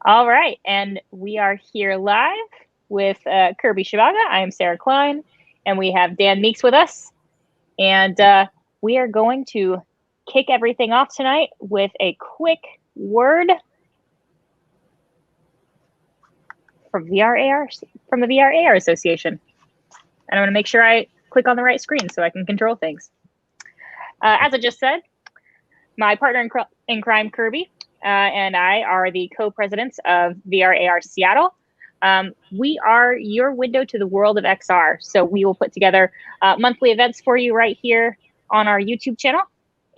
All right, and we are here live with Kirby Shivaga. I am Sarah Klein, and we have Dan Meeks with us. And we are going to kick everything off tonight with a quick word from the VR/AR Association. And I'm going to make sure I click on the right screen so I can control things. As I just said, my partner in crime, Kirby, and I are the co-presidents of VR/AR Seattle. We are your window to the world of XR. So we will put together monthly events for you right here on our YouTube channel,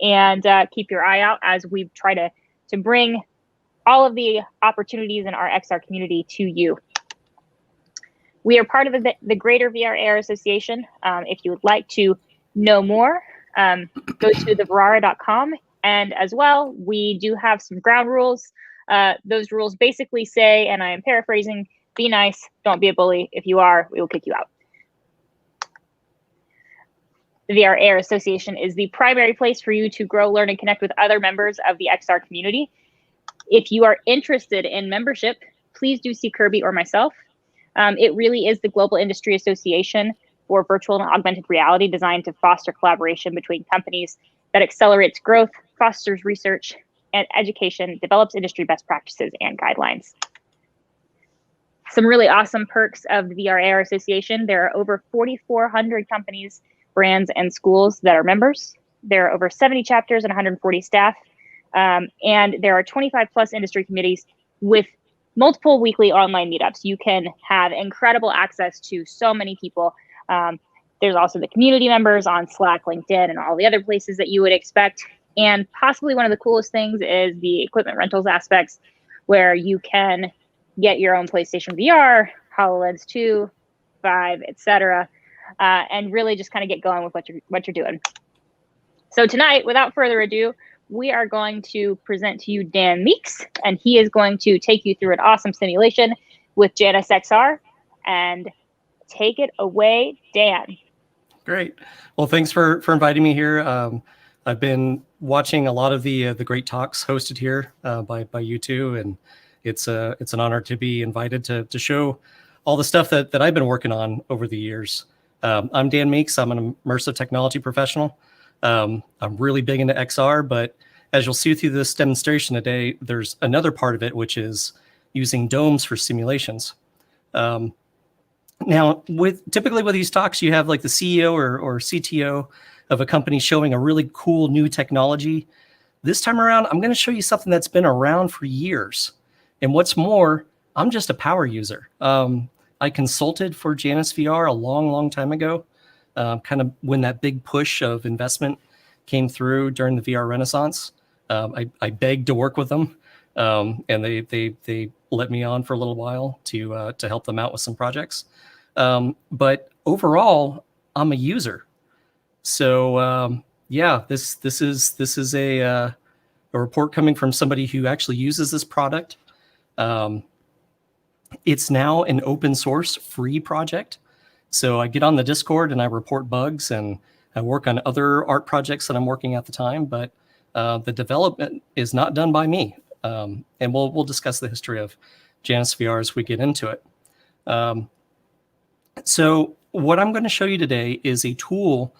and keep your eye out as we try to bring all of the opportunities in our XR community to you. We are part of the greater VR/AR Association. If you would like to know more, go to theverara.com. And as well, we do have some ground rules. Those rules basically say, and I am paraphrasing, be nice, don't be a bully. If you are, we will kick you out. The VR/AR Association is the primary place for you to grow, learn, and connect with other members of the XR community. If you are interested in membership, please do see Kirby or myself. It really is the global industry association for virtual and augmented reality designed to foster collaboration between companies that accelerates growth, fosters research and education, develops industry best practices and guidelines. Some really awesome perks of the VR/AR Association. There are over 4,400 companies, brands, and schools that are members. There are over 70 chapters and 140 staff. And there are 25 plus industry committees with multiple weekly online meetups. You can have incredible access to so many people. There's also the community members on Slack, LinkedIn, and all the other places that you would expect. And possibly one of the coolest things is the equipment rentals aspects, where you can get your own PlayStation VR, HoloLens 2, 5, etc., and really just kind of get going with what you're doing. So tonight, without further ado, we are going to present to you Dan Meeks, and he is going to take you through an awesome simulation with JanusXR. And take it away, Dan. Great. Well, thanks for inviting me here. I've been watching a lot of the great talks hosted here by you two, and it's an honor to be invited to show all the stuff that I've been working on over the years. I'm Dan Meeks. I'm an immersive technology professional. I'm really big into XR, but as you'll see through this demonstration today, there's another part of it, which is using domes for simulations. Now, typically with these talks, you have like the CEO or CTO of a company showing a really cool new technology. This time around, I'm going to show you something that's been around for years. And what's more, I'm just a power user. I consulted for Janus VR a long time ago, kind of when that big push of investment came through during the VR Renaissance. I begged to work with them, and they let me on for a little while to help them out with some projects. But overall, I'm a user. So yeah, this is a report coming from somebody who actually uses this product. It's now an open source free project. So I get on the Discord and I report bugs, and I work on other art projects that I'm working at the time, but the development is not done by me. And we'll discuss the history of Janus VR as we get into it. So what I'm going to show you today is a tool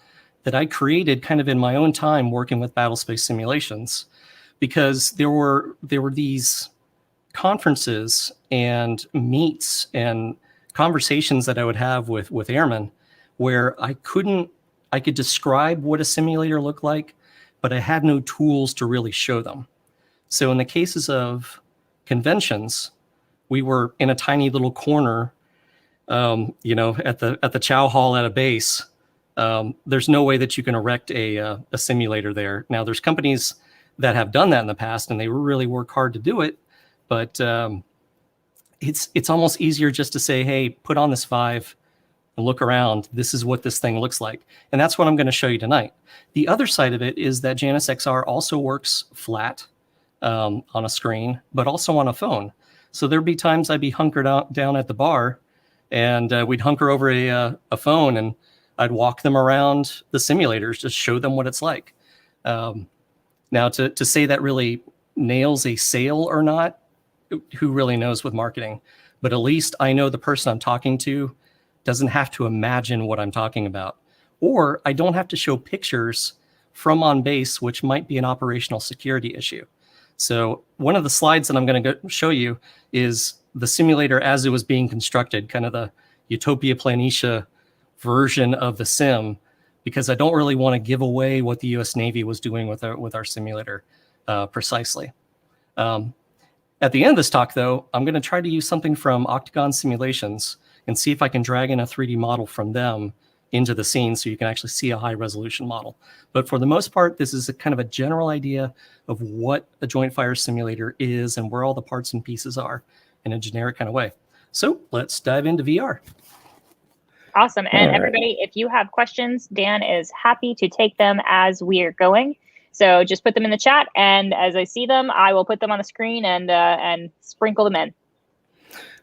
that I created kind of in my own time working with battlespace simulations, because there were these conferences and meets and conversations that I would have with airmen where I could describe what a simulator looked like, but I had no tools to really show them. So in the cases of conventions, we were in a tiny little corner, you know, at the chow hall at a base. There's no way that you can erect a simulator there. Now, there's companies that have done that in the past, and they really work hard to do it. But it's almost easier just to say, hey, put on this Vive and look around. This is what this thing looks like. And that's what I'm going to show you tonight. The other side of it is that JanusXR also works flat on a screen, but also on a phone. So there'd be times I'd be hunkered down at the bar, and we'd hunker over a phone, and I'd walk them around the simulators, just show them what it's like. Now, to say that really nails a sale or not, who really knows with marketing, but at least I know the person I'm talking to doesn't have to imagine what I'm talking about. Or I don't have to show pictures from on base, which might be an operational security issue. So one of the slides that I'm going to show you is the simulator as it was being constructed, kind of the Utopia Planitia version of the sim, because I don't really want to give away what the U.S. Navy was doing with our simulator precisely. At the end of this talk, though, I'm going to try to use something from Octagon Simulations and see if I can drag in a 3D model from them into the scene so you can actually see a high resolution model. But for the most part, this is a kind of a general idea of what a joint fire simulator is and where all the parts and pieces are in a generic kind of way. So let's dive into VR. Awesome. And everybody, if you have questions, Dan is happy to take them as we're going. So just put them in the chat, and as I see them, I will put them on the screen and sprinkle them in.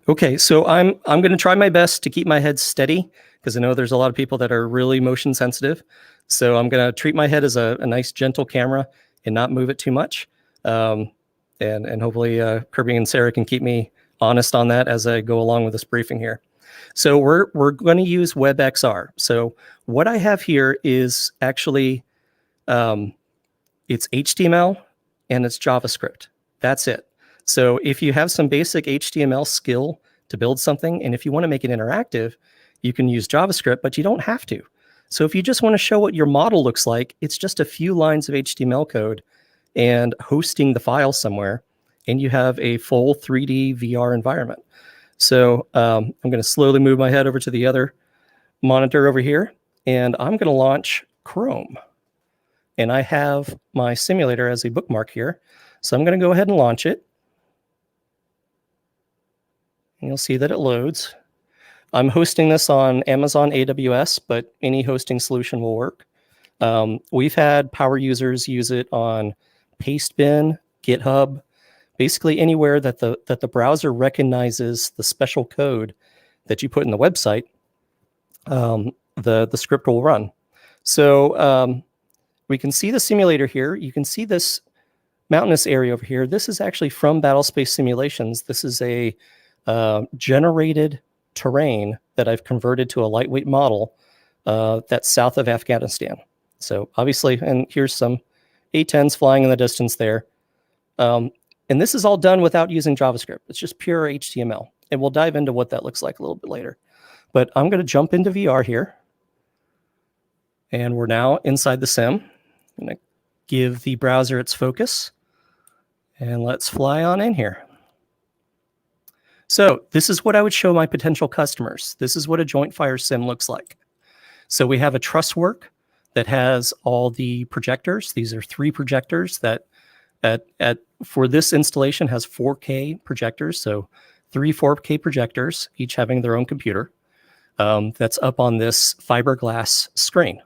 Okay, so I'm going to try my best to keep my head steady, because I know there's a lot of people that are really motion sensitive. So I'm going to treat my head as a nice gentle camera and not move it too much. And hopefully Kirby and Sarah can keep me honest on that as I go along with this briefing here. So we're going to use webXR. So what I have here is actually it's HTML and it's JavaScript. That's it. So if you have some basic HTML skill to build something, and if you want to make it interactive, you can use JavaScript, but you don't have to. So if you just want to show what your model looks like, it's just a few lines of HTML code and hosting the file somewhere, and you have a full 3D VR environment. So I'm going to slowly move my head over to the other monitor over here, and I'm going to launch Chrome. And I have my simulator as a bookmark here. So I'm going to go ahead and launch it. And you'll see that it loads. I'm hosting this on Amazon AWS, but any hosting solution will work. We've had power users use it on Pastebin, GitHub, basically anywhere that the browser recognizes the special code that you put in the website, the script will run. So we can see the simulator here. You can see this mountainous area over here. This is actually from Battlespace Simulations. This is a generated terrain that I've converted to a lightweight model that's south of Afghanistan. So obviously, and here's some A-10s flying in the distance there. And this is all done without using JavaScript. It's just pure HTML. And we'll dive into what that looks like a little bit later. But I'm going to jump into VR here. And we're now inside the sim. I'm going to give the browser its focus. And let's fly on in here. So this is what I would show my potential customers. This is what a joint fire sim looks like. So we have a truss work that has all the projectors. These are 3 projectors that for this installation has 4K projectors. So 3 4K projectors, each having their own computer. That's up on this fiberglass screen.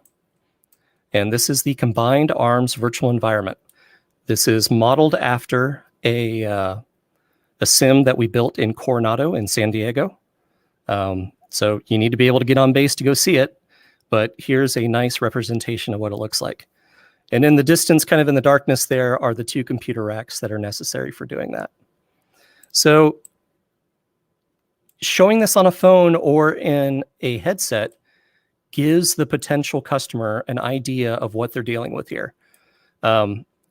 And this is the Combined Arms virtual environment. This is modeled after a sim that we built in Coronado in San Diego. So you need to be able to get on base to go see it, but here's a nice representation of what it looks like. And in the distance, kind of in the darkness there, are the 2 computer racks that are necessary for doing that. So showing this on a phone or in a headset gives the potential customer an idea of what they're dealing with here.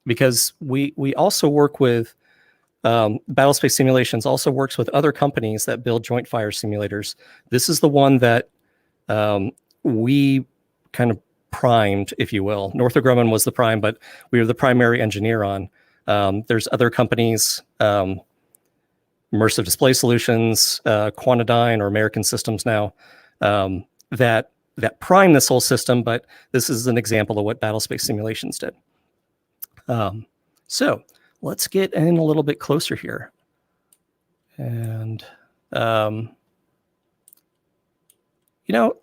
Because we also work with Battlespace Simulations also works with other companies that build joint fire simulators. This is the one that we kind of primed, if you will. Northrop Grumman was the prime, but we were the primary engineer on. There's other companies, Immersive Display Solutions, Quantidyne or American Systems now, that prime this whole system, but this is an example of what Battlespace Simulations did. So let's get in a little bit closer here. And,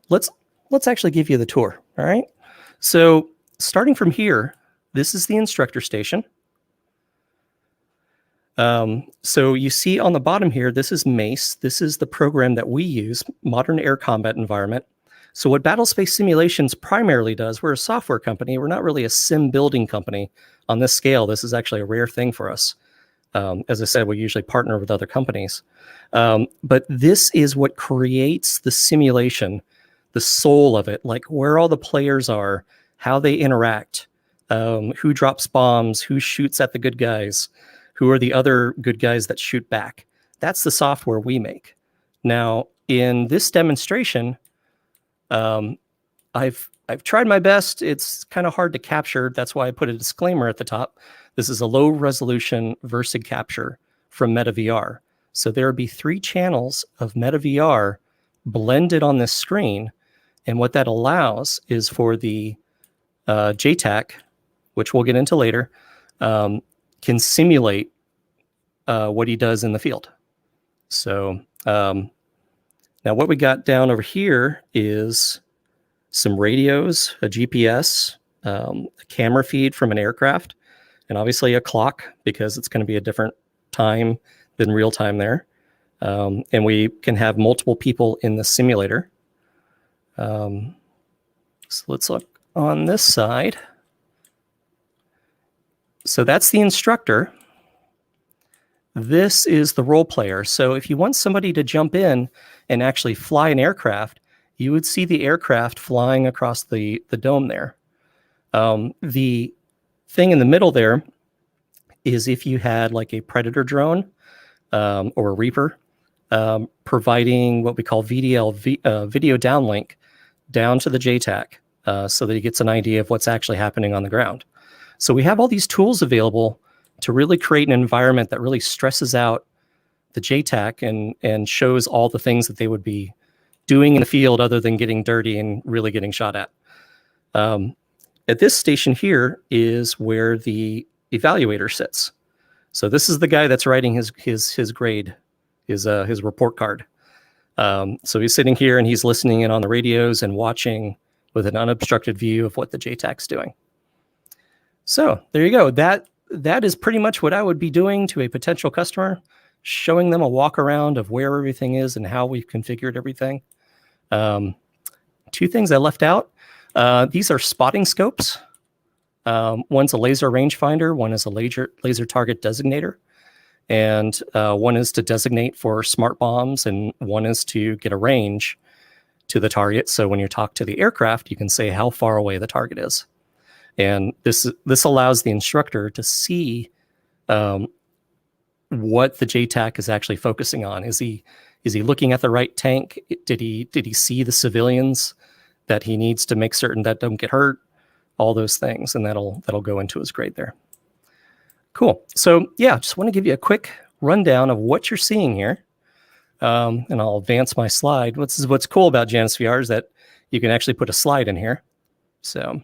let's actually give you the tour, all right? So starting from here, this is the instructor station. So you see on the bottom here, this is MACE. This is the program that we use, Modern Air Combat Environment. So what Battlespace Simulations primarily does, we're a software company. We're not really a sim building company on this scale. This is actually a rare thing for us. As I said, we usually partner with other companies. But this is what creates the simulation, the soul of it, like where all the players are, how they interact, who drops bombs, who shoots at the good guys, who are the other good guys that shoot back. That's the software we make. Now, in this demonstration, I've tried my best. It's kind of hard to capture. That's why I put a disclaimer at the top. This is a low resolution Versig capture from MetaVR. So there would be 3 channels of MetaVR blended on this screen. And what that allows is for the JTAC, which we'll get into later, can simulate what he does in the field. So now what we got down over here is some radios, a GPS, a camera feed from an aircraft, and obviously a clock because it's going to be a different time than real time there. And we can have multiple people in the simulator. So let's look on this side. So that's the instructor. This is the role player. So if you want somebody to jump in and actually fly an aircraft, you would see the aircraft flying across the dome there. The thing in the middle there is if you had like a Predator drone or a Reaper providing what we call video downlink down to the JTAC so that he gets an idea of what's actually happening on the ground. So we have all these tools available to really create an environment that really stresses out the JTAC and shows all the things that they would be doing in the field other than getting dirty and really getting shot at. At this station here is where the evaluator sits. So this is the guy that's writing his grade, his report card. So he's sitting here and he's listening in on the radios and watching with an unobstructed view of what the JTAC's doing. So there you go. That is pretty much what I would be doing to a potential customer, showing them a walk around of where everything is and how we've configured everything. 2 things I left out. These are spotting scopes. One's a laser rangefinder, one is a laser target designator, and one is to designate for smart bombs, and one is to get a range to the target. So when you talk to the aircraft, you can say how far away the target is. And this allows the instructor to see what the JTAC is actually focusing on. Is he looking at the right tank? Did he see the civilians that he needs to make certain that don't get hurt? All those things, and that'll go into his grade there. Cool. So yeah, just want to give you a quick rundown of what you're seeing here, and I'll advance my slide. What's cool about JanusXR is that you can actually put a slide in here. So.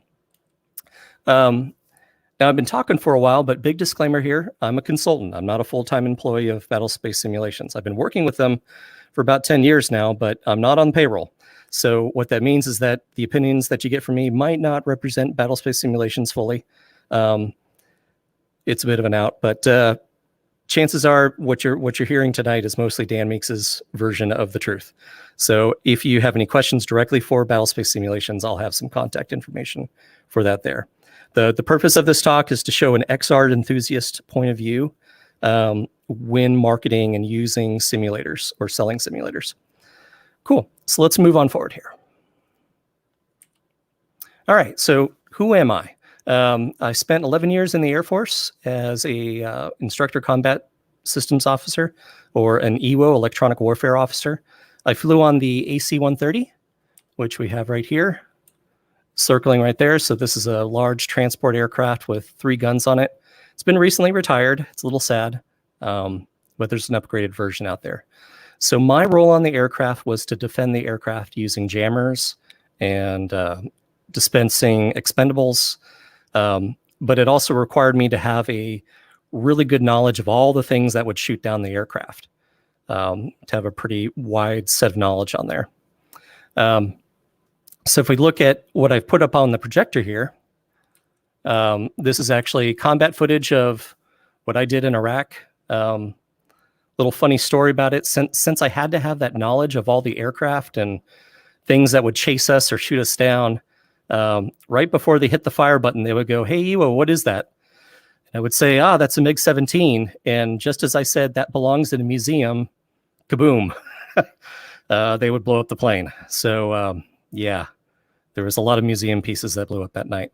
Now I've been talking for a while, but big disclaimer here, I'm a consultant. I'm not a full-time employee of Battlespace Simulations. I've been working with them for about 10 years now, but I'm not on payroll. So what that means is that the opinions that you get from me might not represent Battlespace Simulations fully. It's a bit of an out, but chances are what you're hearing tonight is mostly Dan Meeks' version of the truth. So if you have any questions directly for Battlespace Simulations, I'll have some contact information for that there. The purpose of this talk is to show an XR enthusiast point of view when marketing and using simulators or selling simulators. Cool. So let's move on forward here. All right. So who am I? I spent 11 years in the Air Force as a instructor combat systems officer or an EWO, electronic warfare officer. I flew on the AC-130, which we have right here, circling right there. So this is a large transport aircraft with 3 guns on it. It's been recently retired. It's a little sad, but there's an upgraded version out there. So my role on the aircraft was to defend the aircraft using jammers and dispensing expendables. But it also required me to have a really good knowledge of all the things that would shoot down the aircraft, to have a pretty wide set of knowledge on there. So if we look at what I've put up on the projector here, this is actually combat footage of what I did in Iraq. Little funny story about it. Since I had to have that knowledge of all the aircraft and things that would chase us or shoot us down, right before they hit the fire button, they would go, "Hey, Ewo, what is that?" I would say, that's a MiG-17. And just as I said, that belongs in a museum, kaboom, they would blow up the plane. So yeah, there was a lot of museum pieces that blew up that night.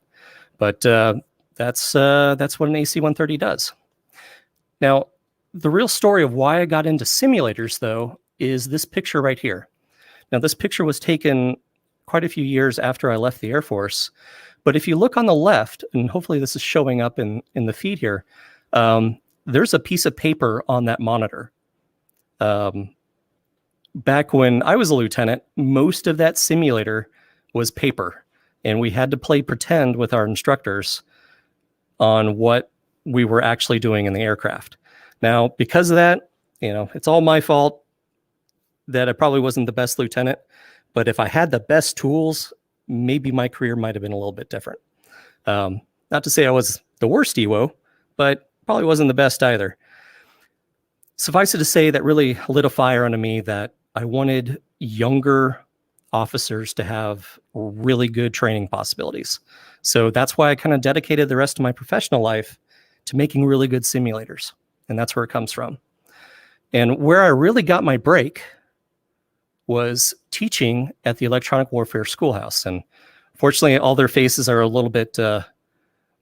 But that's what an AC-130 does. Now, the real story of why I got into simulators, though, is this picture right here. Now, this picture was taken quite a few years after I left the Air Force. But if you look on the left, and hopefully this is showing up in the feed here, there's a piece of paper on that monitor. Back when I was a lieutenant, most of that simulator was paper, and we had to play pretend with our instructors on what we were actually doing in the aircraft. Now, because of that, it's all my fault that I probably wasn't the best lieutenant, but if I had the best tools, maybe my career might have been a little bit different. Not to say I was the worst EWO, but probably wasn't the best either. Suffice it to say that really lit a fire under me that I wanted younger officers to have really good training possibilities. So that's why I kind of dedicated the rest of my professional life to making really good simulators. And that's where it comes from. And where I really got my break was teaching at the Electronic Warfare Schoolhouse. And fortunately, all their faces are a little bit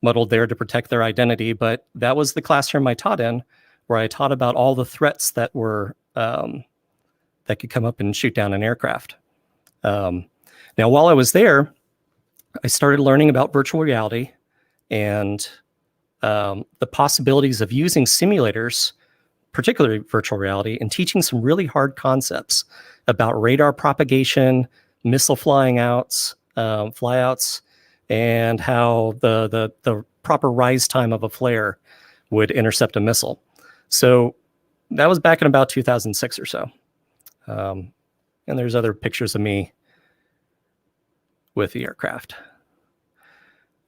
muddled there to protect their identity. But that was the classroom I taught in, where I taught about all the threats that were that could come up and shoot down an aircraft. Now, while I was there, I started learning about virtual reality and the possibilities of using simulators, particularly virtual reality, and teaching some really hard concepts about radar propagation, missile flyouts, and how the proper rise time of a flare would intercept a missile. So that was back in about 2006 or so. And there's other pictures of me with the aircraft.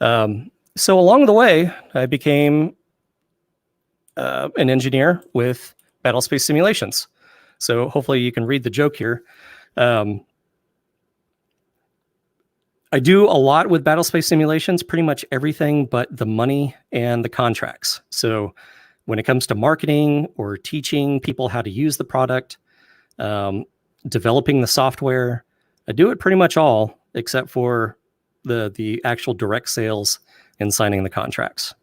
So along the way, I became an engineer with battlespace simulations. So hopefully you can read the joke here. I do a lot with battlespace simulations, pretty much everything but the money and the contracts. So when it comes to marketing or teaching people how to use the product, developing the software, I do it pretty much all except for the actual direct sales and signing the contracts.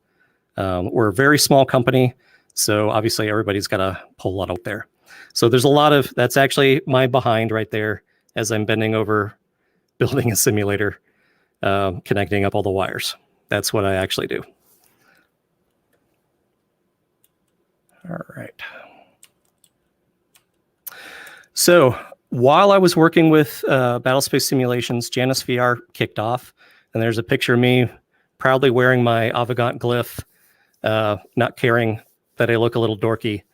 We're a very small company, so obviously everybody's got to pull a lot out there. So there's a lot of, that's actually my behind right there as I'm bending over building a simulator, connecting up all the wires. That's what I actually do. All right. So while I was working with battlespace simulations, JanusXR kicked off, and there's a picture of me proudly wearing my Avogant glyph, not caring that I look a little dorky.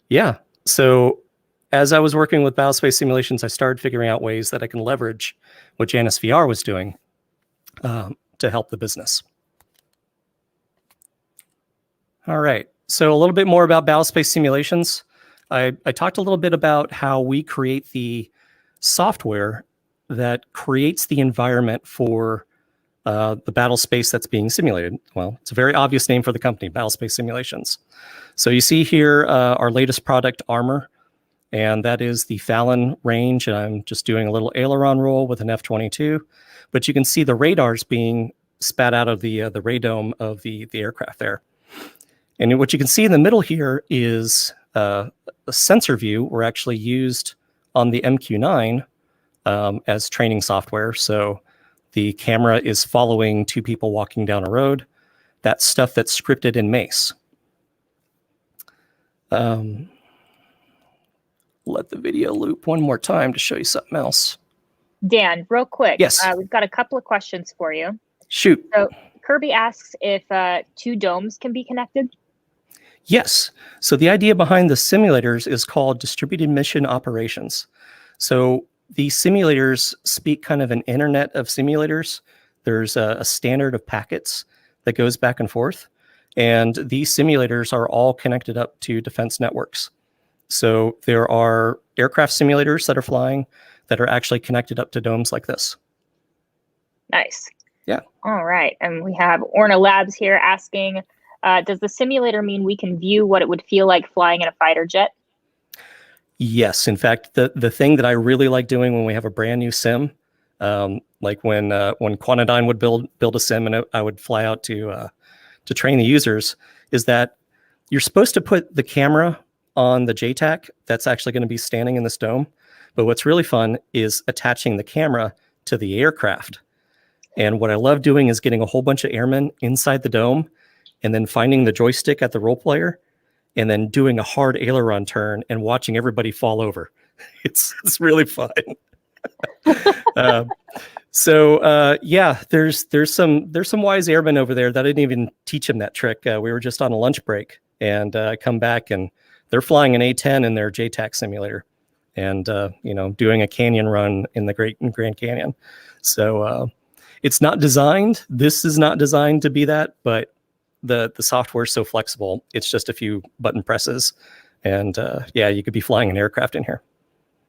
Yeah, so as I was working with battlespace simulations, I started figuring out ways that I can leverage what JanusXR was doing to help the business. All right, so a little bit more about battlespace simulations. I talked a little bit about how we create the software that creates the environment for the battle space that's being simulated. Well, it's a very obvious name for the company, Battlespace Simulations. So you see here our latest product, Armor, and that is the Fallon range. And I'm just doing a little aileron roll with an F-22, but you can see the radars being spat out of the radome of the aircraft there. And what you can see in the middle here is a sensor view were actually used on the MQ-9 as training software. So the camera is following two people walking down a road. That's stuff that's scripted in Mace. Let the video loop one more time to show you something else. Dan, real quick. Yes. We've got a couple of questions for you. Shoot. So Kirby asks if two domes can be connected. Yes. So the idea behind the simulators is called distributed mission operations. So these simulators speak kind of an internet of simulators. There's a standard of packets that goes back and forth. And these simulators are all connected up to defense networks. So there are aircraft simulators that are flying that are actually connected up to domes like this. Nice. Yeah. All right. And we have Orna Labs here asking, does the simulator mean we can view what it would feel like flying in a fighter jet? Yes. In fact, the thing that I really like doing when we have a brand new sim, like when Quantidine would build a sim and I would fly out to train the users, is that you're supposed to put the camera on the JTAC that's actually going to be standing in this dome. But what's really fun is attaching the camera to the aircraft. And what I love doing is getting a whole bunch of airmen inside the dome and then finding the joystick at the roll player and then doing a hard aileron turn and watching everybody fall over. It's really fun. There's some wise airmen over there that I didn't even teach them that trick. We were just on a lunch break and come back and they're flying an A-10 in their JTAC simulator and doing a canyon run in the Grand Canyon. So it's not designed. This is not designed to be that, but the software is so flexible. It's just a few button presses, and you could be flying an aircraft in here.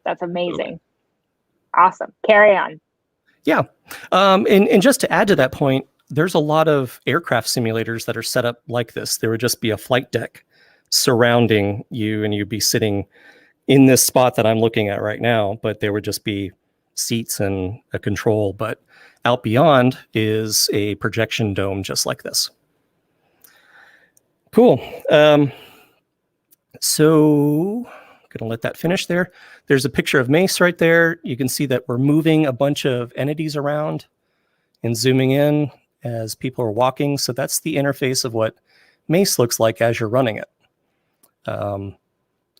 That's amazing. Awesome. Carry on. Yeah, and just to add to that point, there's a lot of aircraft simulators that are set up like this. There would just be a flight deck surrounding you, and you'd be sitting in this spot that I'm looking at right now, but there would just be seats and a control. But out beyond is a projection dome just like this. Cool. So I'm going to let that finish there. There's a picture of Mace right there. You can see that we're moving a bunch of entities around and zooming in as people are walking. So that's the interface of what Mace looks like as you're running it.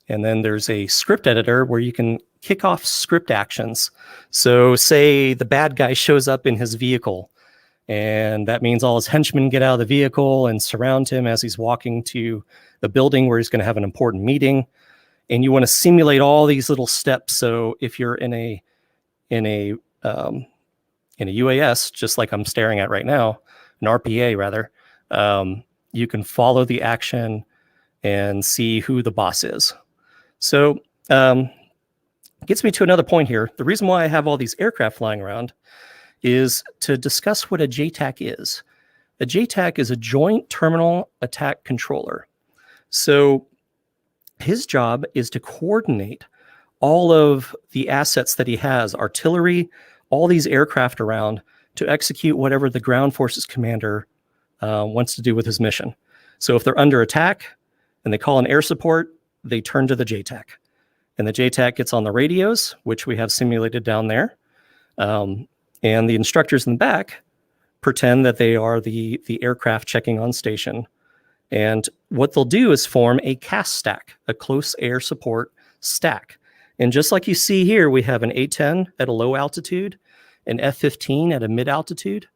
And then there's a script editor where you can kick off script actions. So say the bad guy shows up in his vehicle, and that means all his henchmen get out of the vehicle and surround him as he's walking to the building where he's going to have an important meeting. And you want to simulate all these little steps. So if you're in a UAS, just like I'm staring at right now, an RPA rather, you can follow the action and see who the boss is. So gets me to another point here. The reason why I have all these aircraft flying around is to discuss what a JTAC is. A JTAC is a Joint Terminal Attack Controller. So his job is to coordinate all of the assets that he has, artillery, all these aircraft around, to execute whatever the ground forces commander wants to do with his mission. So if they're under attack and they call an air support, they turn to the JTAC. And the JTAC gets on the radios, which we have simulated down there. And the instructors in the back pretend that they are the aircraft checking on station. And what they'll do is form a CAS stack, a close air support stack. And just like you see here, we have an A-10 at a low altitude, an F-15 at a mid altitude,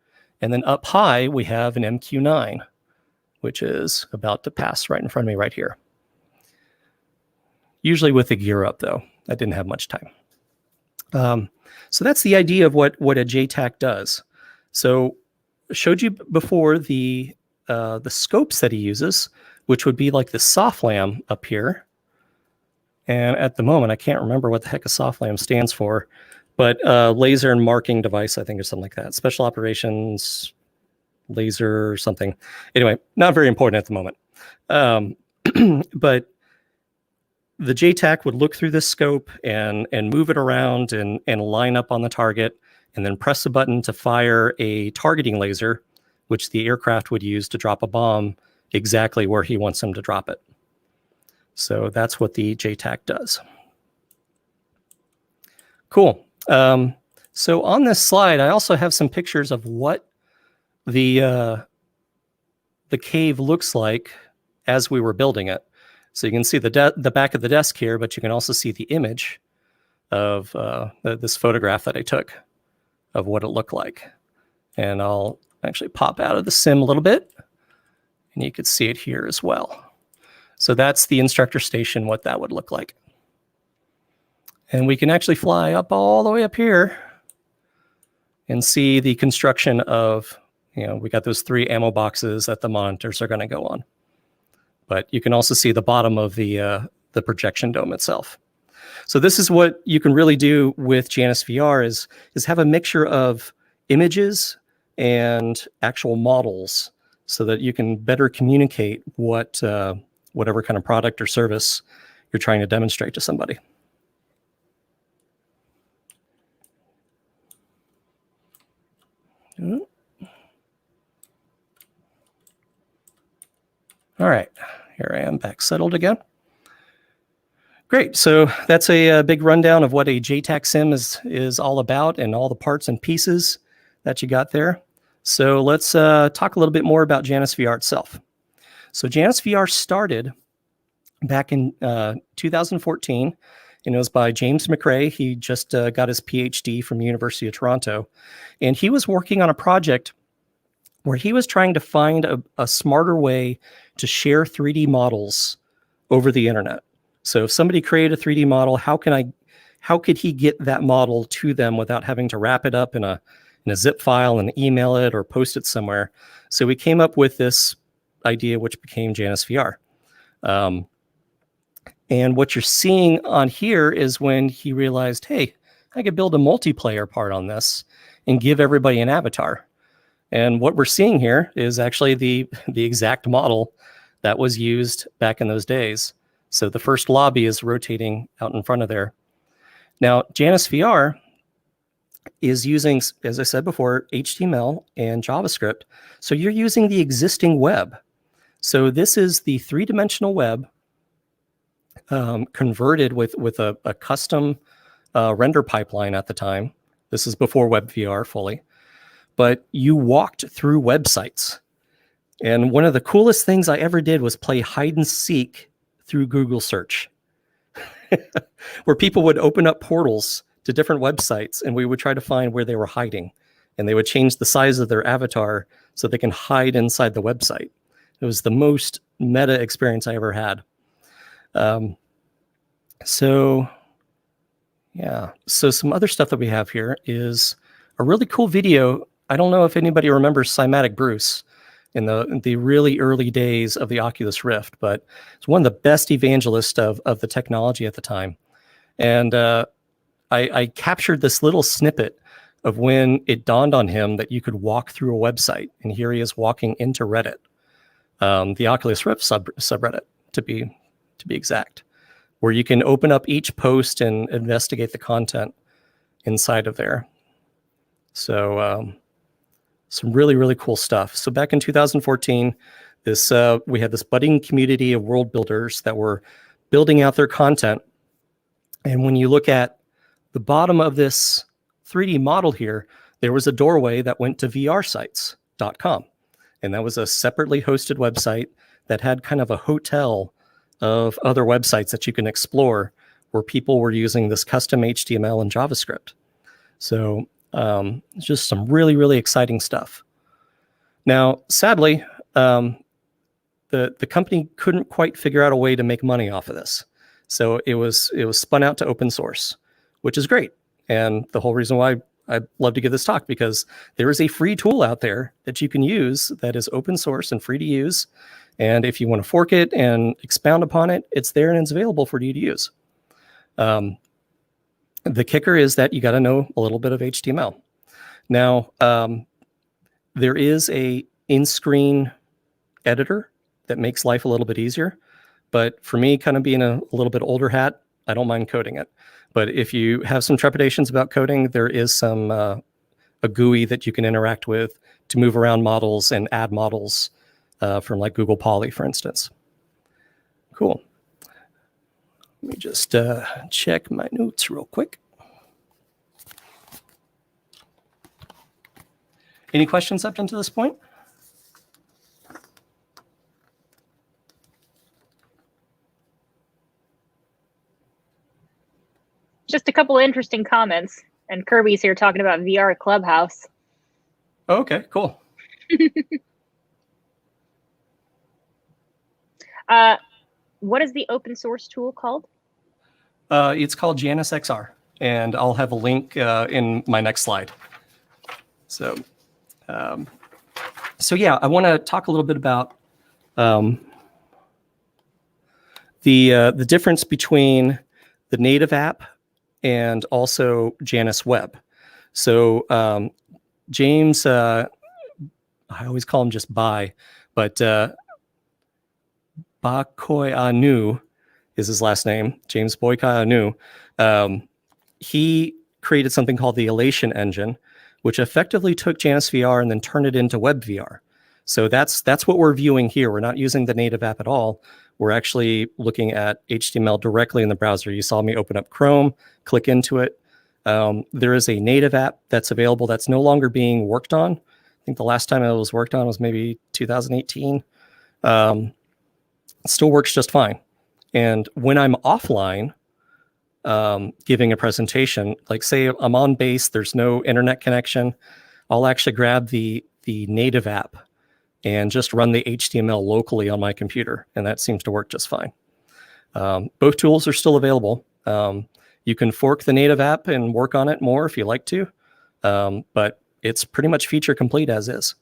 and then up high, we have an MQ-9, which is about to pass right in front of me right here. Usually with the gear up, though. I didn't have much time. So that's the idea of what a JTAC does. So I showed you before the scopes that he uses, which would be like the SOFLAM up here. And at the moment, I can't remember what the heck a SOFLAM stands for, but laser and marking device, I think, or something like that. Special operations laser or something. Anyway, not very important at the moment. But the JTAC would look through this scope and move it around and line up on the target, and then press a button to fire a targeting laser, which the aircraft would use to drop a bomb exactly where he wants them to drop it. So that's what the JTAC does. Cool. So on this slide, I also have some pictures of what the cave looks like as we were building it. So you can see the back of the desk here, but you can also see the image of this photograph that I took of what it looked like. And I'll actually pop out of the sim a little bit, and you could see it here as well. So that's the instructor station, what that would look like. And we can actually fly up all the way up here and see the construction of, we got those 3 ammo boxes that the monitors are going to go on. But you can also see the bottom of the projection dome itself. So this is what you can really do with JanusXR is have a mixture of images and actual models so that you can better communicate whatever kind of product or service you're trying to demonstrate to somebody. All right, here I am back settled again. Great, so that's a big rundown of what a JTAC sim is all about and all the parts and pieces that you got there. So let's talk a little bit more about JanusVR itself. So JanusVR started back in 2014, and it was by James McRae. He just got his PhD from the University of Toronto, and he was working on a project where he was trying to find a smarter way to share 3D models over the internet. So if somebody created a 3D model, how could he get that model to them without having to wrap it up in a zip file and email it or post it somewhere? So we came up with this idea, which became JanusVR. And what you're seeing on here is when he realized, hey, I could build a multiplayer part on this and give everybody an avatar. And what we're seeing here is actually the exact model that was used back in those days. So the first lobby is rotating out in front of there. Now, JanusVR is using, as I said before, HTML and JavaScript. So you're using the existing web. So this is the three-dimensional web converted with a custom render pipeline at the time. This is before WebVR fully. But you walked through websites. And one of the coolest things I ever did was play hide and seek through Google search, where people would open up portals to different websites and we would try to find where they were hiding. And they would change the size of their avatar so they can hide inside the website. It was the most meta experience I ever had. So some other stuff that we have here is a really cool video. I don't know if anybody remembers Cymatic Bruce in the really early days of the Oculus Rift, but it's one of the best evangelists of the technology at the time. And I captured this little snippet of when it dawned on him that you could walk through a website. And here he is walking into Reddit, the Oculus Rift subreddit, to be exact, where you can open up each post and investigate the content inside of there. So some really, really cool stuff. So back in 2014, we had this budding community of world builders that were building out their content. And when you look at the bottom of this 3D model here, there was a doorway that went to vrsites.com. And that was a separately hosted website that had kind of a hotel of other websites that you can explore where people were using this custom HTML and JavaScript. So just some really, really exciting stuff. Now, sadly, the company couldn't quite figure out a way to make money off of this. So it was spun out to open source, which is great. And the whole reason why I'd love to give this talk, because there is a free tool out there that you can use that is open source and free to use. And if you want to fork it and expound upon it, it's there and it's available for you to use. The kicker is that you got to know a little bit of HTML. Now, there is a in-screen editor that makes life a little bit easier. But for me, kind of being a little bit older hat, I don't mind coding it. But if you have some trepidations about coding, there is some a GUI that you can interact with to move around models and add models from like Google Poly, for instance. Cool. Let me just check my notes real quick. Any questions up until this point? Just a couple of interesting comments. And Kirby's here talking about VR Clubhouse. Oh, okay, cool. What is the open source tool called? It's called JanusXR, and I'll have a link in my next slide. So yeah, I want to talk a little bit about the difference between the native app and also Janus Web. So James I always call him just Bai, but Bakoy Anu is his last name, James Boykai Anu. He created something called the Elation engine, which effectively took JanusVR and then turned it into WebVR. So that's what we're viewing here. We're not using the native app at all. We're actually looking at HTML directly in the browser. You saw me open up Chrome, click into it. There is a native app that's available that's no longer being worked on. I think the last time it was worked on was maybe 2018. It still works just fine. And when I'm offline, giving a presentation, like say I'm on base, there's no internet connection, I'll actually grab the native app and just run the HTML locally on my computer, and that seems to work just fine. Both tools are still available. You can fork the native app and work on it more if you like to, but it's pretty much feature complete as is.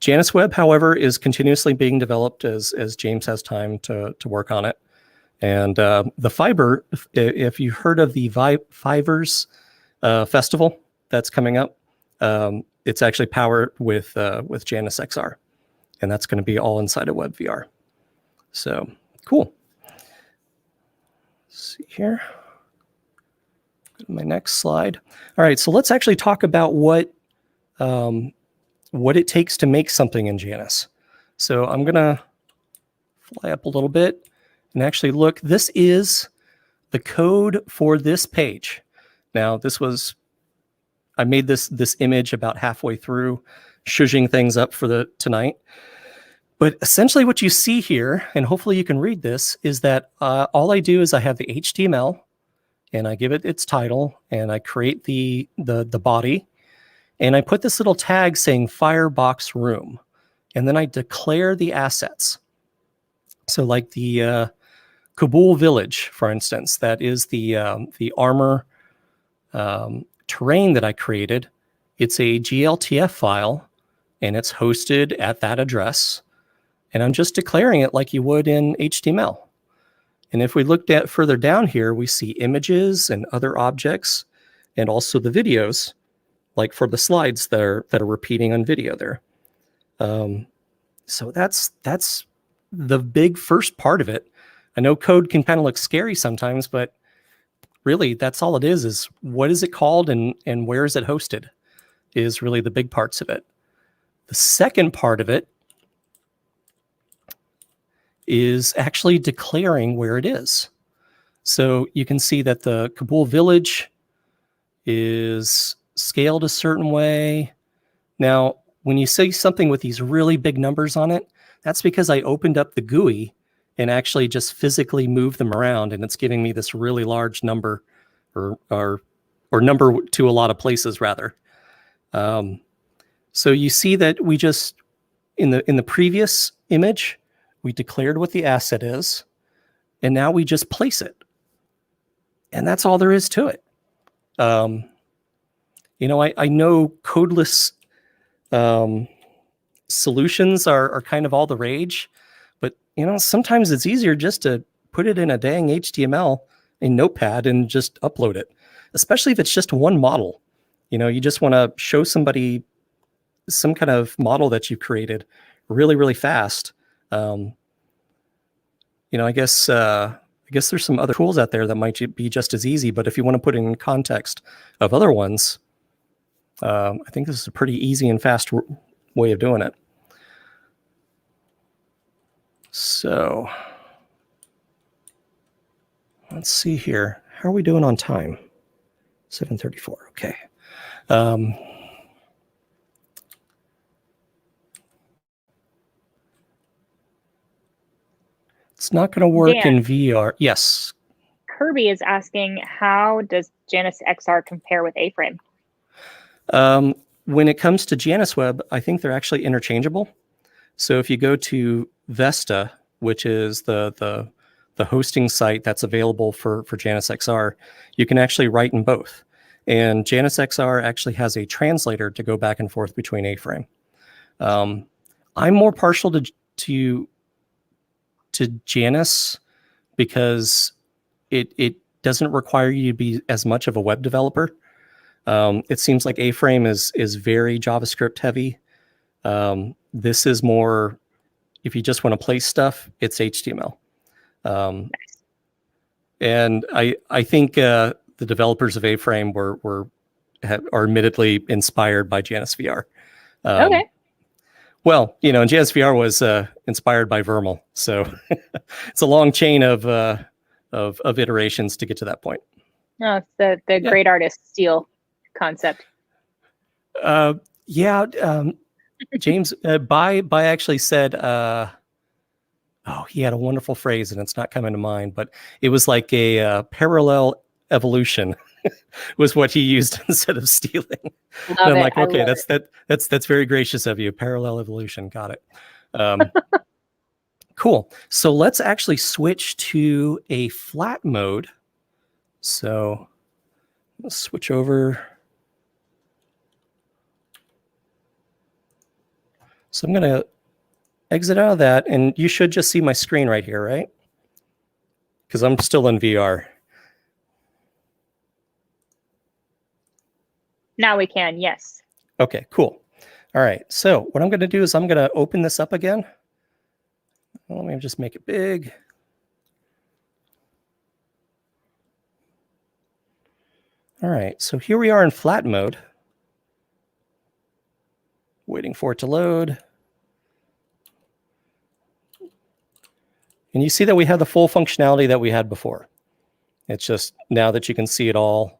JanusWeb, however, is continuously being developed as James has time to work on it. And the Fiber, if you heard of the Fivers festival that's coming up, it's actually powered with JanusXR, and that's going to be all inside of WebVR. So cool. Let's see here. Go to my next slide. All right, so let's actually talk about what it takes to make something in Janus. So I'm going to fly up a little bit and actually look. This is the code for this page. Now, I made this image about halfway through, shushing things up for tonight. But essentially what you see here, and hopefully you can read this, is that all I do is I have the HTML, and I give it its title, and I create the body, and I put this little tag saying Firebox Room, and then I declare the assets. So like the Kabul Village, for instance, that is the armor terrain that I created. It's a GLTF file, and it's hosted at that address. And I'm just declaring it like you would in HTML. And if we looked at further down here, we see images and other objects, and also the videos, like for the slides that are repeating on video there. So that's the big first part of it. I know code can kind of look scary sometimes, but really that's all it is what is it called and where is it hosted is really the big parts of it. The second part of it is actually declaring where it is. So you can see that the Kabul Village is scaled a certain way. Now, when you say something with these really big numbers on it, that's because I opened up the GUI and actually just physically moved them around, and it's giving me this really large number, or number to a lot of places rather. So you see that we just in the previous image, we declared what the asset is, and now we just place it, and that's all there is to it. You know, I know codeless solutions are kind of all the rage, but you know, sometimes it's easier just to put it in a dang HTML in Notepad and just upload it, especially if it's just one model. You know, you just want to show somebody some kind of model that you've created really, really fast. You know, I guess there's some other tools out there that might be just as easy, but if you want to put it in context of other ones, I think this is a pretty easy and fast way of doing it. So let's see here. How are we doing on time? 7:34. Okay. It's not going to work in VR. Yes. Kirby is asking, how does JanusXR compare with A-Frame? When it comes to JanusWeb, I think they're actually interchangeable. So if you go to Vesta, which is the hosting site that's available for JanusXR, you can actually write in both. And JanusXR actually has a translator to go back and forth between A-Frame. I'm more partial to Janus because it doesn't require you to be as much of a web developer. It seems like A-Frame is very JavaScript heavy. This is more, if you just want to place stuff, it's HTML. And I think the developers of A-Frame are admittedly inspired by JanusVR. Okay. Well, and JanusVR was inspired by Vermal, so it's a long chain of iterations to get to that point. No, it's the great artist steal concept. James By actually said, he had a wonderful phrase, and it's not coming to mind, but it was like a parallel evolution was what he used instead of stealing. And I'm like, okay, that's very gracious of you. Parallel evolution, got it. Cool. So let's actually switch to a flat mode. So let's switch over. So I'm going to exit out of that, and you should just see my screen right here, right? Because I'm still in VR. Now we can, yes. Okay, cool. All right, so what I'm going to do is I'm going to open this up again. Let me just make it big. All right, so here we are in flat mode. Waiting for it to load. And you see that we have the full functionality that we had before. It's just now that you can see it all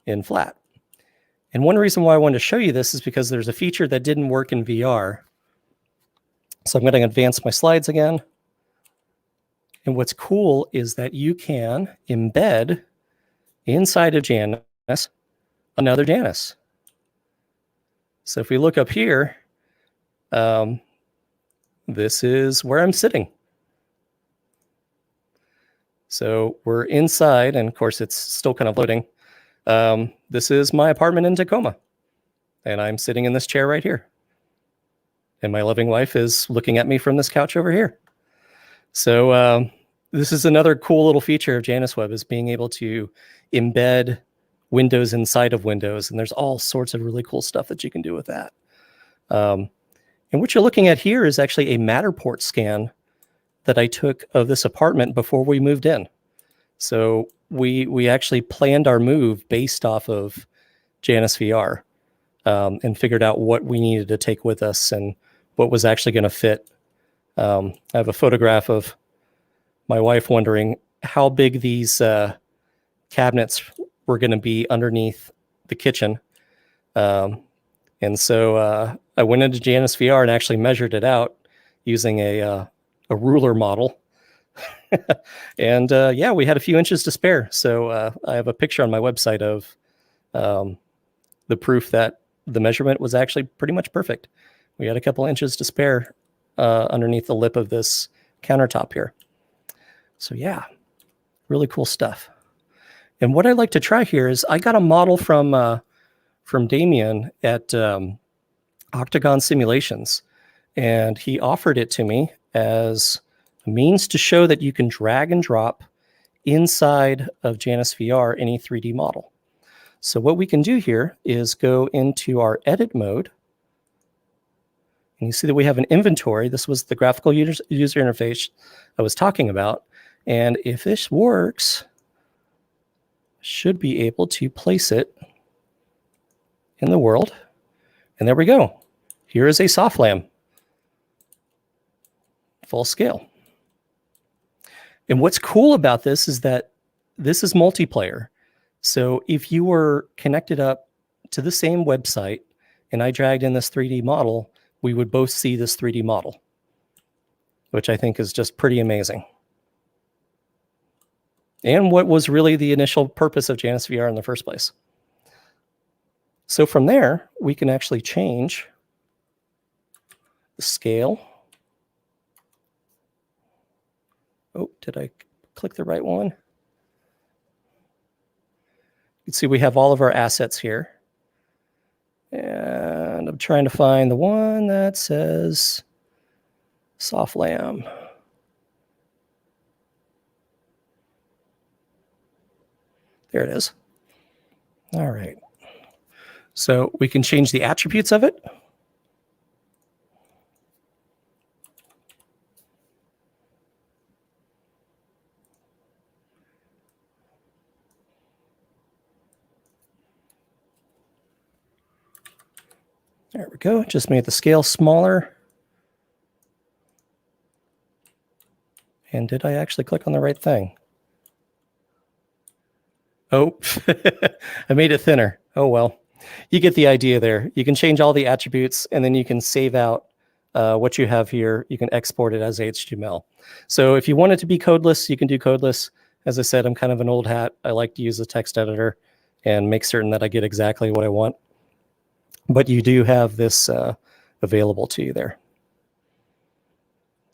in flat. And one reason why I wanted to show you this is because there's a feature that didn't work in VR. So I'm going to advance my slides again. And what's cool is that you can embed inside of Janus another Janus. So if we look up here, this is where I'm sitting. So we're inside, and of course it's still kind of loading. This is my apartment in Tacoma, and I'm sitting in this chair right here. And my loving wife is looking at me from this couch over here. So this is another cool little feature of JanusWeb, is being able to embed windows inside of windows. And there's all sorts of really cool stuff that you can do with that. And what you're looking at here is actually a Matterport scan that I took of this apartment before we moved in. So we actually planned our move based off of JanusVR, and figured out what we needed to take with us and what was actually going to fit. I have a photograph of my wife wondering how big these cabinets were going to be underneath the kitchen. And so I went into JanusVR and actually measured it out using a ruler model. And we had a few inches to spare. So I have a picture on my website of the proof that the measurement was actually pretty much perfect. We had a couple inches to spare underneath the lip of this countertop here. So yeah, really cool stuff. And what I'd like to try here is I got a model from Damien at Octagon Simulations, and he offered it to me as a means to show that you can drag and drop inside of JanusVR any 3D model. So what we can do here is go into our edit mode, and you see that we have an inventory. This was the graphical user interface I was talking about. And if this works, should be able to place it in the world. And there we go. Here is a soft lamb, full scale. And what's cool about this is that this is multiplayer. So if you were connected up to the same website and I dragged in this 3D model, we would both see this 3D model, which I think is just pretty amazing. And what was really the initial purpose of JanusVR in the first place. So from there, we can actually change the scale. Oh, did I click the right one? You can see we have all of our assets here. And I'm trying to find the one that says soft lamb. There it is. All right. So we can change the attributes of it. There we go. Just made the scale smaller. And did I actually click on the right thing? Oh, I made it thinner. Oh, well, you get the idea there. You can change all the attributes, and then you can save out what you have here. You can export it as HTML. So if you want it to be codeless, you can do codeless. As I said, I'm kind of an old hat. I like to use a text editor and make certain that I get exactly what I want. But you do have this available to you there.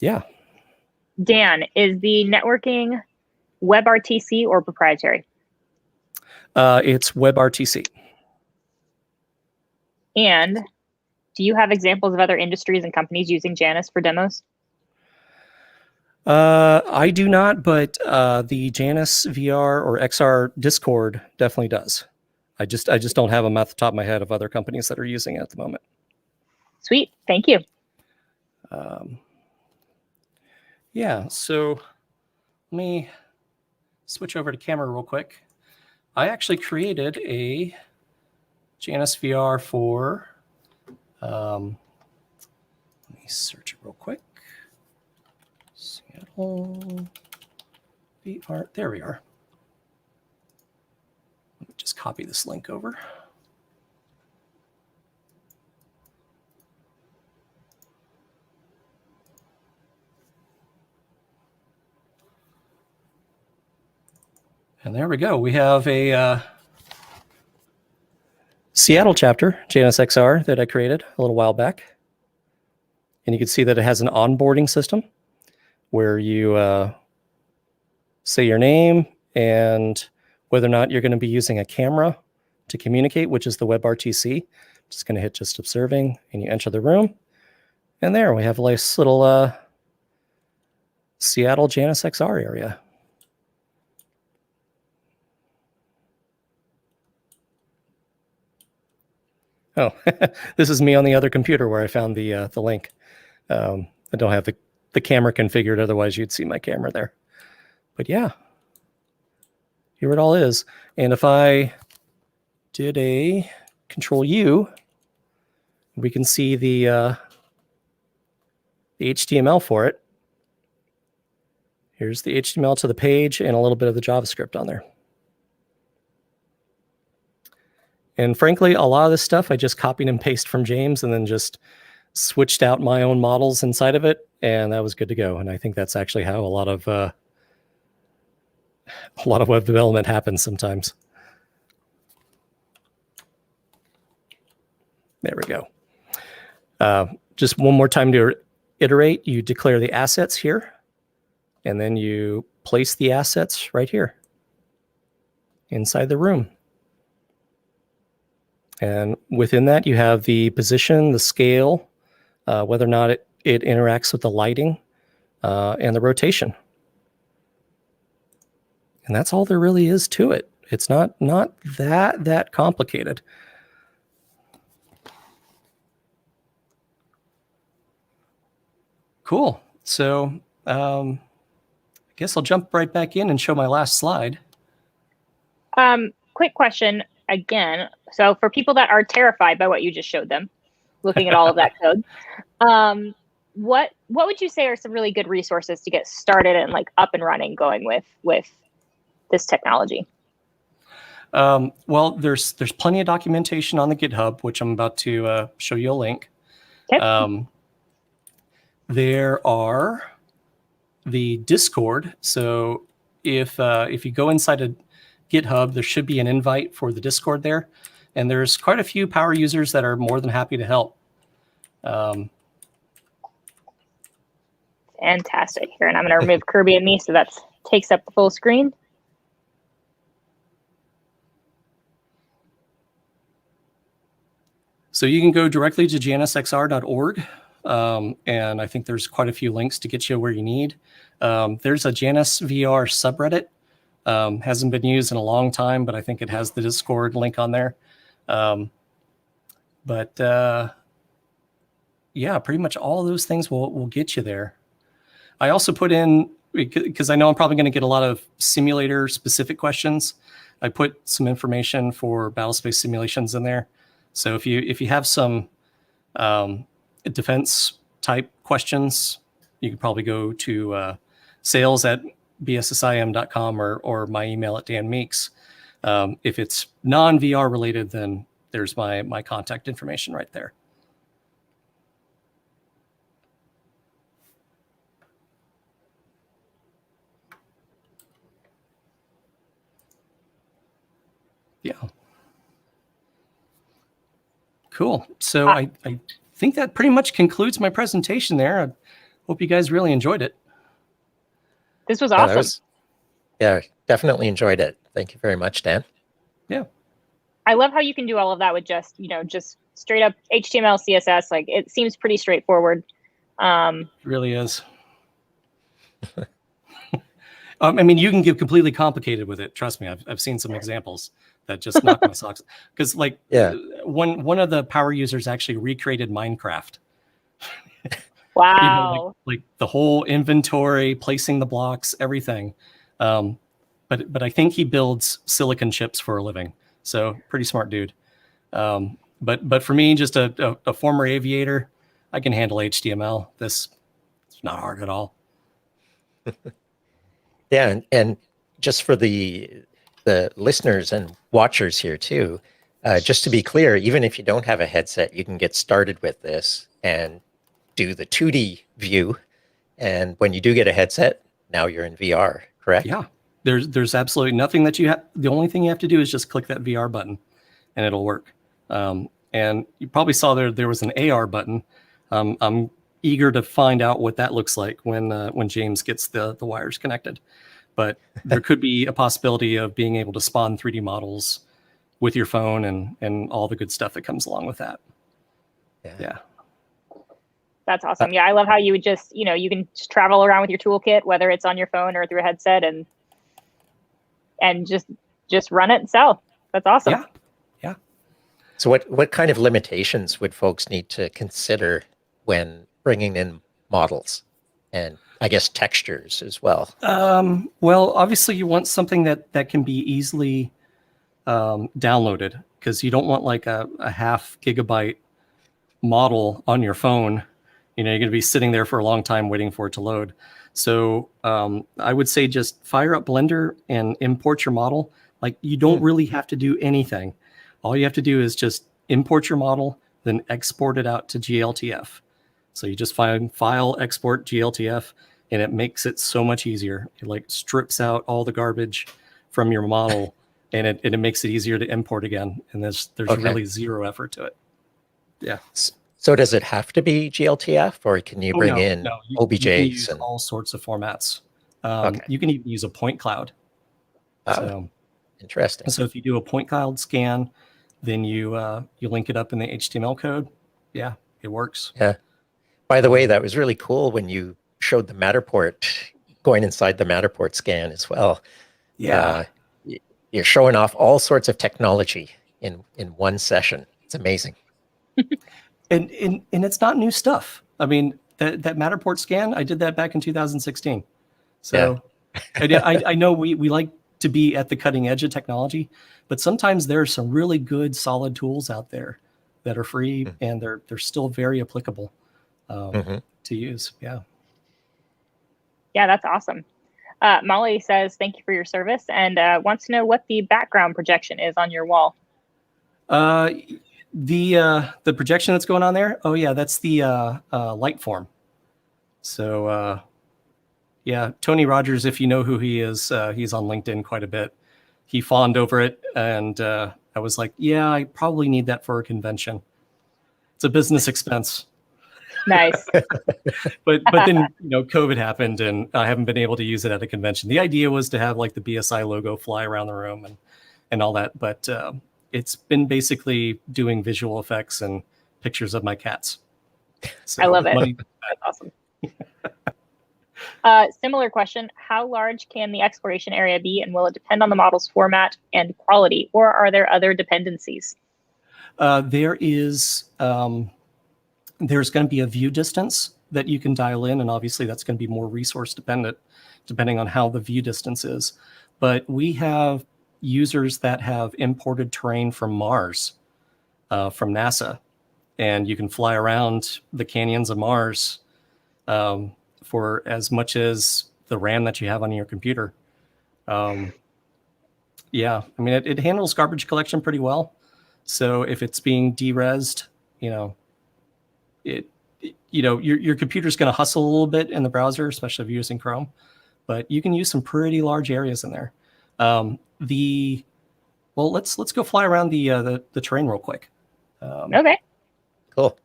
Yeah. Dan, is the networking WebRTC or proprietary? It's WebRTC. And do you have examples of other industries and companies using Janus for demos? I do not, but the Janus VR or XR Discord definitely does. I just don't have them at the top of my head of other companies that are using it at the moment. Sweet, thank you. Yeah, so let me switch over to camera real quick. I actually created a Janus VR for, let me search it real quick. Seattle VR, there we are. Let me just copy this link over. And there we go. We have a Seattle chapter, JanusXR, that I created a little while back. And you can see that it has an onboarding system where you say your name and whether or not you're going to be using a camera to communicate, which is the WebRTC. Just going to hit just observing, and you enter the room. And there we have a nice little Seattle JanusXR area. Oh, this is me on the other computer where I found the link. I don't have the camera configured, otherwise you'd see my camera there. But yeah, here it all is. And if I did a Control U, we can see the HTML for it. Here's the HTML to the page and a little bit of the JavaScript on there. And frankly, a lot of this stuff I just copied and pasted from James and then just switched out my own models inside of it, and that was good to go. And I think that's actually how a lot of web development happens sometimes. There we go. Just one more time to iterate, you declare the assets here, and then you place the assets right here inside the room. And within that, you have the position, the scale, whether or not it interacts with the lighting, and the rotation. And that's all there really is to it. It's not that complicated. Cool. So I guess I'll jump right back in and show my last slide. Quick question again. So for people that are terrified by what you just showed them, looking at all of that code, what would you say are some really good resources to get started and like up and running going with this technology? Well, there's plenty of documentation on the GitHub, which I'm about to show you a link. Okay. There are the Discord. So if you go inside a GitHub, there should be an invite for the Discord there. And there's quite a few power users that are more than happy to help. Fantastic. Here, and I'm going to remove Kirby and me so that takes up the full screen. So you can go directly to JanusXR.org. And I think there's quite a few links to get you where you need. There's a Janus VR subreddit. Hasn't been used in a long time, but I think it has the Discord link on there. Yeah, pretty much all those things will get you there. I also put in, because I know I'm probably going to get a lot of simulator specific questions, I put some information for battlespace simulations in there. So if you have some Defense type questions, you could probably go to sales@bssim.com or my email at Dan Meeks. If it's non-VR related, then there's my contact information right there. Yeah. Cool. So I think that pretty much concludes my presentation there. I hope you guys really enjoyed it. This was awesome. Yeah, definitely enjoyed it. Thank you very much, Dan. Yeah. I love how you can do all of that with just, just straight up HTML, CSS. Like, it seems pretty straightforward. It really is. I mean, you can get completely complicated with it. Trust me, I've seen some examples that just knock my socks. Because one of the power users actually recreated Minecraft. Wow. like the whole inventory, placing the blocks, everything. But I think he builds silicon chips for a living. So pretty smart dude. But for me, just a former aviator, I can handle HTML. It's not hard at all. Yeah, and just for the listeners and watchers here too, just to be clear, even if you don't have a headset, you can get started with this and do the 2D view. And when you do get a headset, now you're in VR, correct? Yeah, there's absolutely nothing that you have. The only thing you have to do is just click that VR button and it'll work. And you probably saw there was an AR button. I'm eager to find out what that looks like when James gets the wires connected. But there could be a possibility of being able to spawn 3D models with your phone and all the good stuff that comes along with that. Yeah. That's awesome. Yeah, I love how you would just, you can just travel around with your toolkit, whether it's on your phone or through a headset, and just run it and sell. That's awesome. Yeah. Yeah. So what kind of limitations would folks need to consider when bringing in models and I guess textures as well? Well, obviously you want something that can be easily downloaded, because you don't want like a half gigabyte model on your phone. You're going to be sitting there for a long time waiting for it to load. So I would say just fire up Blender and import your model. Like, you don't really have to do anything. All you have to do is just import your model, then export it out to GLTF. So you just find file, export, GLTF, and it makes it so much easier. It like strips out all the garbage from your model, and it makes it easier to import again. And there's really zero effort to it. Yeah. So does it have to be GLTF, or can you bring in OBJs? You can use all sorts of formats. You can even use a point cloud. So interesting. So if you do a point cloud scan, then you link it up in the HTML code. Yeah, it works. Yeah. By the way, that was really cool when you showed the Matterport, going inside the Matterport scan as well. Yeah. You're showing off all sorts of technology in one session. It's amazing. And it's not new stuff. I mean, that Matterport scan, I did that back in 2016. So I know we like to be at the cutting edge of technology, but sometimes there are some really good, solid tools out there that are free, and they're still very applicable to use. Yeah. Yeah, that's awesome. Molly says, thank you for your service, and wants to know what the background projection is on your wall. The projection that's going on there, oh yeah, that's the light form. So yeah, Tony Rogers, if you know who he is, he's on LinkedIn quite a bit. He fawned over it, and I was like, yeah, I probably need that for a convention. It's a business expense. Nice. but then COVID happened, and I haven't been able to use it at a convention. The idea was to have like the BSI logo fly around the room and all that, but it's been basically doing visual effects and pictures of my cats. So I love it. That's awesome. Similar question: how large can the exploration area be, and will it depend on the model's format and quality, or are there other dependencies? There's going to be a view distance that you can dial in, and obviously that's going to be more resource dependent, depending on how the view distance is. But we have users that have imported terrain from Mars, from NASA, and you can fly around the canyons of Mars for as much as the RAM that you have on your computer. Yeah, I mean, it handles garbage collection pretty well. So if it's being deresed, your computer's going to hustle a little bit in the browser, especially if you're using Chrome, but you can use some pretty large areas in there. Let's go fly around the terrain real quick. Okay. Cool.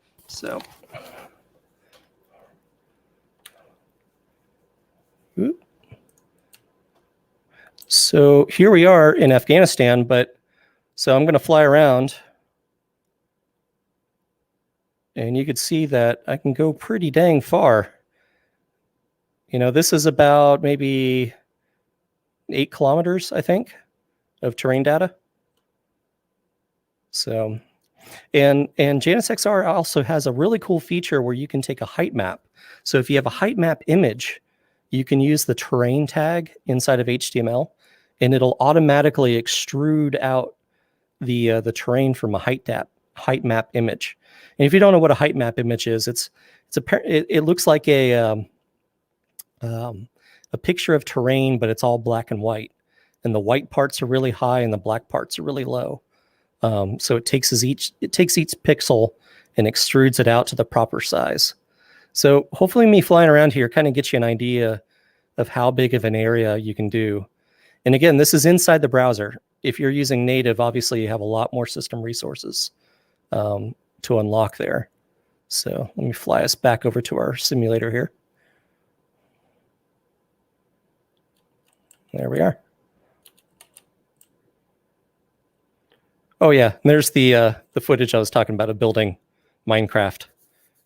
So here we are in Afghanistan, so I'm going to fly around, and you can see that I can go pretty dang far. This is about maybe 8 kilometers, I think, of terrain data. So, and JanusXR also has a really cool feature where you can take a height map. So if you have a height map image, you can use the terrain tag inside of HTML, and it'll automatically extrude out the terrain from a height map image. And if you don't know what a height map image is, it looks like a picture of terrain, but it's all black and white, and the white parts are really high and the black parts are really low. So it takes each pixel and extrudes it out to the proper size. So hopefully me flying around here kind of gets you an idea of how big of an area you can do. And again, this is inside the browser. If you're using native, obviously you have a lot more system resources to unlock there. So let me fly us back over to our simulator here. There we are. Oh yeah, and there's the footage I was talking about of building Minecraft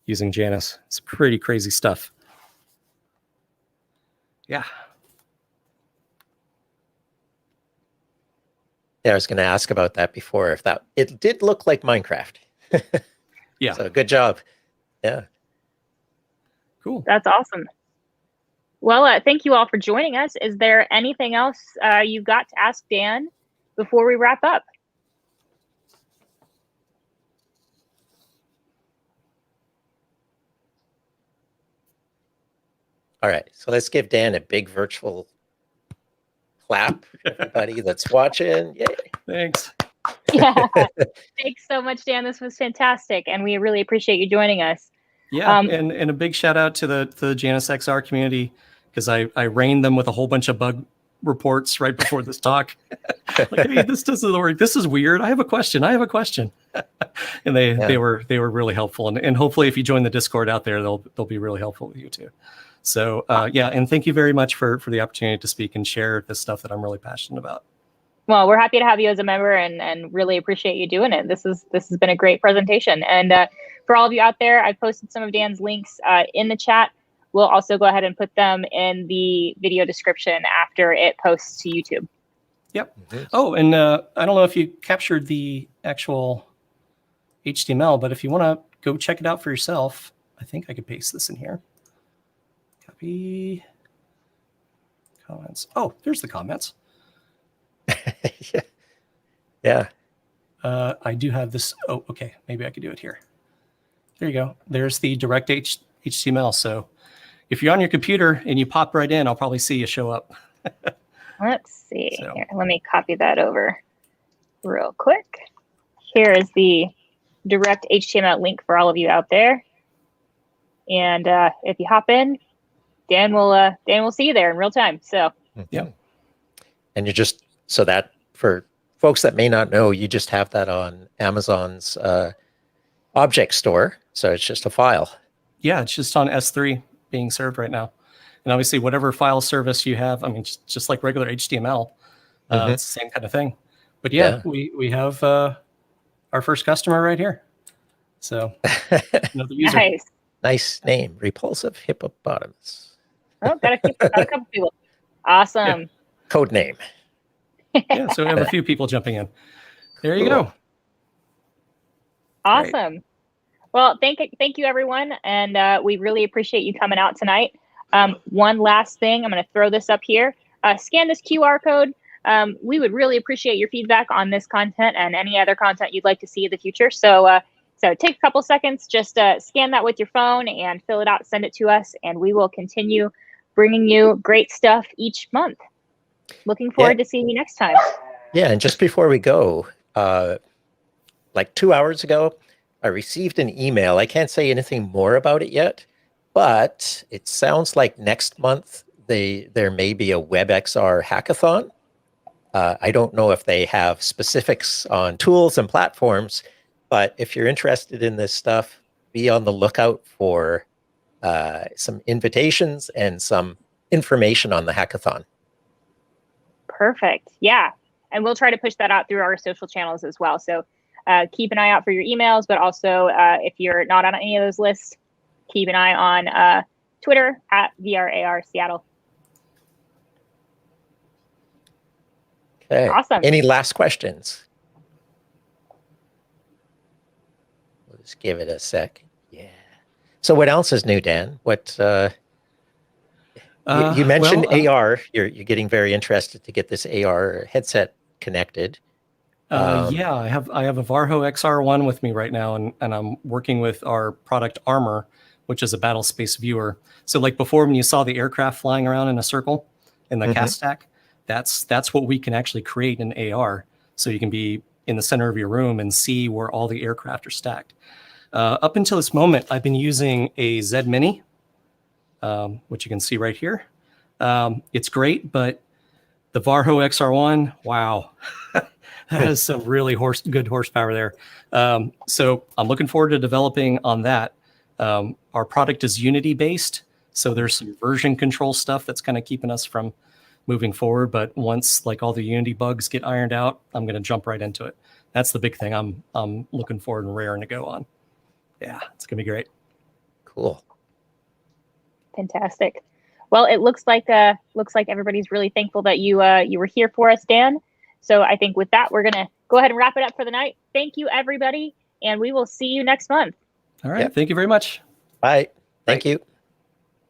using Janus. It's pretty crazy stuff. Yeah. Yeah, I was going to ask about that before. It did look like Minecraft. Yeah. So good job. Yeah. Cool. That's awesome. Well, thank you all for joining us. Is there anything else you've got to ask Dan before we wrap up? All right. So let's give Dan a big virtual clap, everybody that's watching. Yay. Thanks. Yeah. Thanks so much, Dan. This was fantastic, and we really appreciate you joining us. Yeah, and a big shout out to the JanusXR community, because I rained them with a whole bunch of bug reports right before this talk. Like, hey, this doesn't work. This is weird. I have a question. And they were really helpful. And hopefully, if you join the Discord out there, they'll be really helpful with you too. So yeah, and thank you very much for the opportunity to speak and share this stuff that I'm really passionate about. Well, we're happy to have you as a member, and really appreciate you doing it. This has been a great presentation. And for all of you out there, I've posted some of Dan's links in the chat. We'll also go ahead and put them in the video description after it posts to YouTube. Yep. Oh, and I don't know if you captured the actual HTML, but if you want to go check it out for yourself, I think I could paste this in here. Copy comments. Oh, there's the comments. Yeah. I do have this. Oh, okay. Maybe I could do it here. There you go. There's the direct HTML. So if you're on your computer and you pop right in, I'll probably see you show up. Let's see. So. Here, let me copy that over real quick. Here is the direct HTML link for all of you out there. And if you hop in, Dan will see you there in real time. So yeah. And you just, so that for folks that may not know, you just have that on Amazon's object store. So it's just a file. Yeah, it's just on S3 being served right now. And obviously, whatever file service you have, I mean, just like regular HTML, it's the same kind of thing. But yeah. we have our first customer right here. So another user. Nice name, Repulsive Hippopotamus. Oh, got a couple people. Awesome. Yeah. Code name. Yeah, so we have a few people jumping in. There you go. Awesome. Great. Well, thank you, everyone. And we really appreciate you coming out tonight. One last thing, I'm going to throw this up here. Scan this QR code. We would really appreciate your feedback on this content and any other content you'd like to see in the future. So So take a couple seconds, just scan that with your phone and fill it out, send it to us, and we will continue bringing you great stuff each month. Looking forward to seeing you next time. Yeah, and just before we go, like 2 hours ago, I received an email. I can't say anything more about it yet, but it sounds like next month there may be a webXR hackathon. I don't know if they have specifics on tools and platforms, but if you're interested in this stuff, be on the lookout for some invitations and some information on the hackathon. Perfect. Yeah. And we'll try to push that out through our social channels as well. So keep an eye out for your emails, but also if you're not on any of those lists, keep an eye on Twitter at VRAR Seattle. Okay. Awesome. Any last questions? We'll just give it a sec. Yeah. So what else is new, Dan? What you mentioned AR. You're getting very interested to get this AR headset connected. Yeah, I have a Varho XR1 with me right now, and I'm working with our product Armor, which is a battle space viewer. So like before, when you saw the aircraft flying around in a circle in the cast stack, that's what we can actually create in AR. So you can be in the center of your room and see where all the aircraft are stacked. Up until this moment, I've been using a Z Mini, which you can see right here. It's great, but the Varho XR1, wow. That has some really good horsepower there. So I'm looking forward to developing on that. Our product is Unity based, so there's some version control stuff that's kind of keeping us from moving forward. But once like all the Unity bugs get ironed out, I'm going to jump right into it. That's the big thing I'm looking forward and raring to go on. Yeah, it's going to be great. Cool. Fantastic. Well, it looks like everybody's really thankful that you were here for us, Dan. So I think with that, we're going to go ahead and wrap it up for the night. Thank you, everybody, and we will see you next month. All right. Yep. Thank you very much. Bye. Thank you.